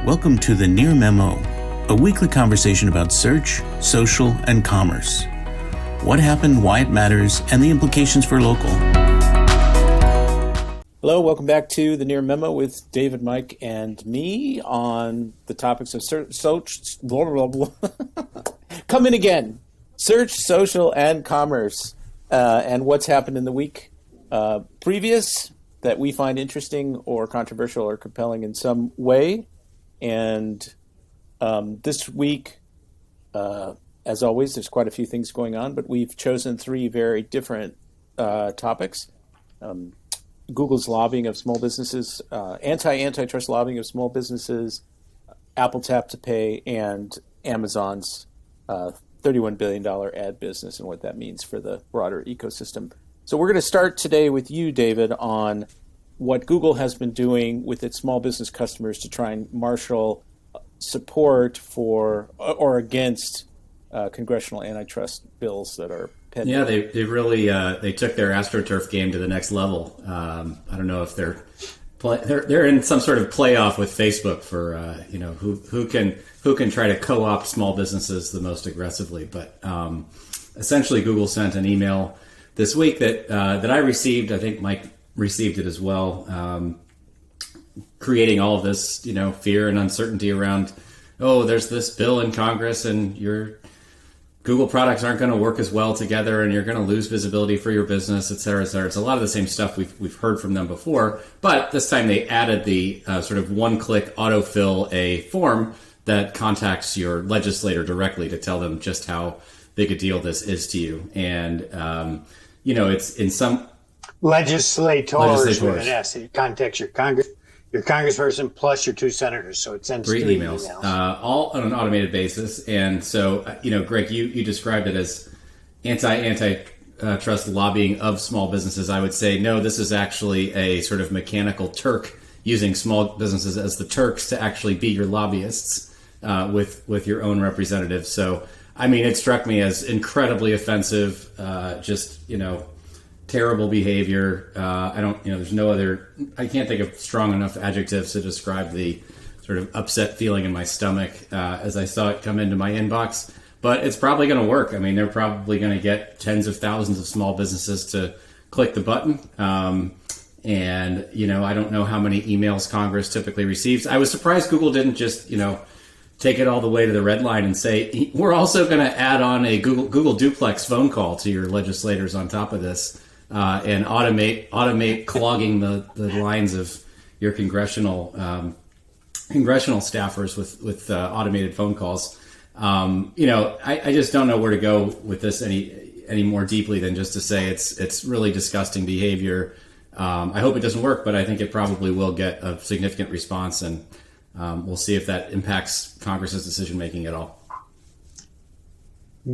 Welcome to the Near Memo, a weekly conversation about search, social, and commerce. What happened, why it matters, and the implications for local. Hello, welcome back to the Near Memo with David, Mike, and me on the topics of search, blah, blah, blah. Come in again. Search, social, and commerce, and what's happened in the week previous that we find interesting or controversial or compelling in some way. And this week, as always, there's quite a few things going on, but we've chosen three very different topics. Google's lobbying of small businesses, antitrust lobbying of small businesses, Apple Tap to Pay, and Amazon's $31 billion ad business and what that means for the broader ecosystem. So we're going to start today with you, David, on what Google has been doing with its small business customers to try and marshal support for or against congressional antitrust bills that are pending. Yeah, they really they took their astroturf game to the next level. I don't know if they're in some sort of playoff with Facebook for who can try to co-opt small businesses the most aggressively. But essentially, Google sent an email this week that I received. I think Mike received it as well, creating all of this, fear and uncertainty around, there's this bill in Congress and your Google products aren't going to work as well together and you're going to lose visibility for your business, et cetera, et cetera. It's a lot of the same stuff we've heard from them before, but this time they added the sort of one-click autofill a form that contacts your legislator directly to tell them just how big a deal this is to you. And, it's in some... Legislators with an S. It contacts your congressperson plus your two senators. So it sends three emails. All on an automated basis. And so, Greg, you described it as antitrust lobbying of small businesses. I would say, no, this is actually a sort of mechanical Turk using small businesses as the Turks to actually be your lobbyists with your own representatives. So, it struck me as incredibly offensive, terrible behavior. There's no other, I can't think of strong enough adjectives to describe the sort of upset feeling in my stomach as I saw it come into my inbox. But it's probably going to work. They're probably going to get tens of thousands of small businesses to click the button. I don't know how many emails Congress typically receives. I was surprised Google didn't just, take it all the way to the red line and say, we're also going to add on a Google Duplex phone call to your legislators on top of this. And automate clogging the lines of your congressional staffers with automated phone calls. I just don't know where to go with this any more deeply than just to say it's really disgusting behavior. I hope it doesn't work, but I think it probably will get a significant response, and we'll see if that impacts Congress's decision making at all.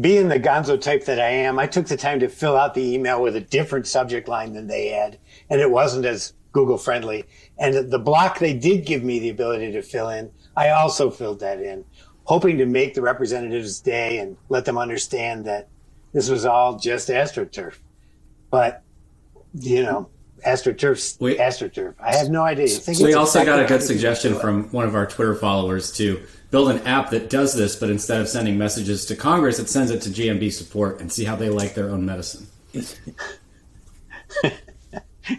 Being the gonzo type that I am, I took the time to fill out the email with a different subject line than they had, and it wasn't as Google friendly. And the block they did give me the ability to fill in, I also filled that in, hoping to make the representatives' day and let them understand that this was all just astroturf. But, astroturf's astroturf. I have no idea. We also got a good suggestion from one of our Twitter followers to build an app that does this, but instead of sending messages to Congress, it sends it to GMB support and see how they like their own medicine.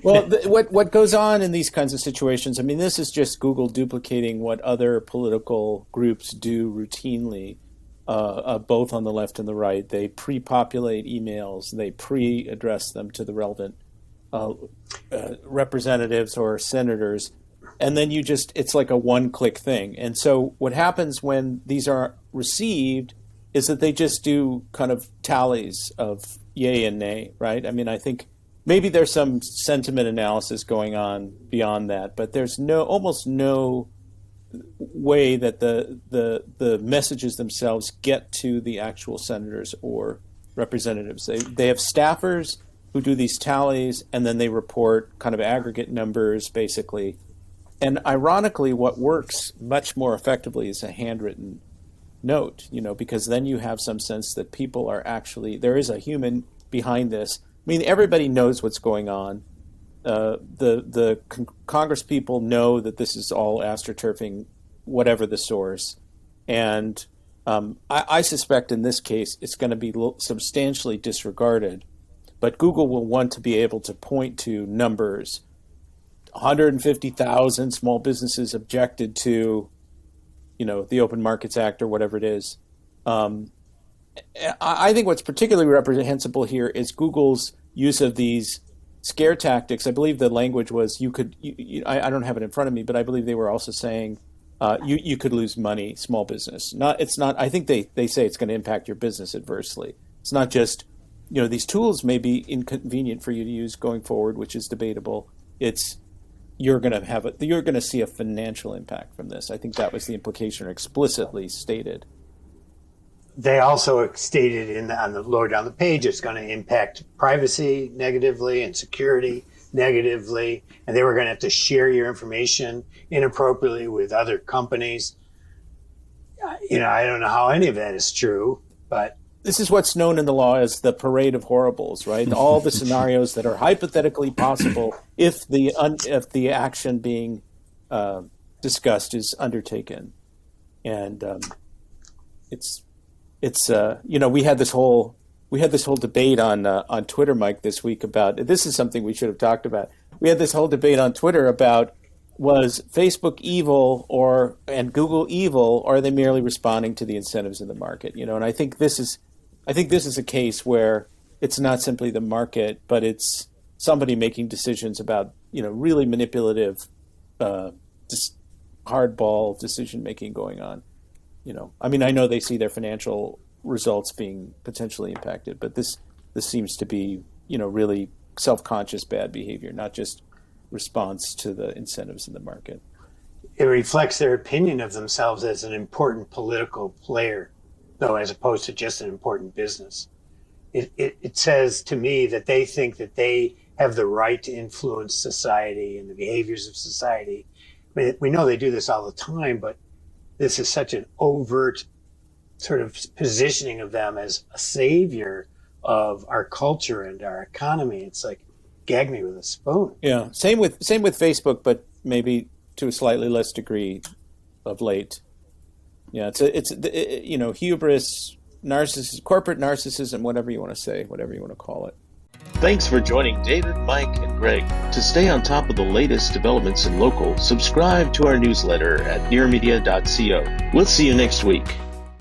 Well, what goes on in these kinds of situations, this is just Google duplicating what other political groups do routinely, both on the left and the right. They pre-populate emails, they pre-address them to the relevant representatives or senators, and then it's like a one-click thing. And so what happens when these are received is that they just do kind of tallies of yay and nay, right? I think maybe there's some sentiment analysis going on beyond that, but there's almost no way that the messages themselves get to the actual senators or representatives. They have staffers who do these tallies, and then they report kind of aggregate numbers, basically. And ironically, what works much more effectively is a handwritten note, because then you have some sense that people are actually, there is a human behind this. Everybody knows what's going on. the Congress people know that this is all astroturfing whatever the source. And I suspect in this case it's going to be substantially disregarded. But Google will want to be able to point to numbers. 150,000 small businesses objected to, the Open Markets Act or whatever it is. I think what's particularly reprehensible here is Google's use of these scare tactics. I believe the language was I don't have it in front of me, but I believe they were also saying you could lose money, small business. I think they say it's going to impact your business adversely. It's not just, these tools may be inconvenient for you to use going forward, which is debatable. It's you're going to see a financial impact from this. I think that was the implication, or explicitly stated. They also stated on the lower down the page, it's going to impact privacy negatively and security negatively, and they were going to have to share your information inappropriately with other companies. I don't know how any of that is true, but this is what's known in the law as the parade of horribles, right? All the scenarios that are hypothetically possible if the action being discussed is undertaken, and it's we had this whole debate on Twitter, Mike, this week about this is something we should have talked about. We had this whole debate on Twitter about, was Facebook evil and Google evil, or are they merely responding to the incentives in the market? And I think this is a case where it's not simply the market, but it's somebody making decisions about really manipulative, just hardball decision making going on. I know they see their financial results being potentially impacted, but this seems to be, really self-conscious bad behavior, not just response to the incentives in the market. It reflects their opinion of themselves as an important political player, though, as opposed to just an important business. It says to me that they think that they have the right to influence society and the behaviors of society. We know they do this all the time, but this is such an overt sort of positioning of them as a savior of our culture and our economy. It's like, gag me with a spoon. Yeah, same with Facebook, but maybe to a slightly less degree of late. Yeah, it's hubris, corporate narcissism, whatever you want to say, whatever you want to call it. Thanks for joining David, Mike, and Greg. To stay on top of the latest developments in local, subscribe to our newsletter at nearmedia.co. We'll see you next week.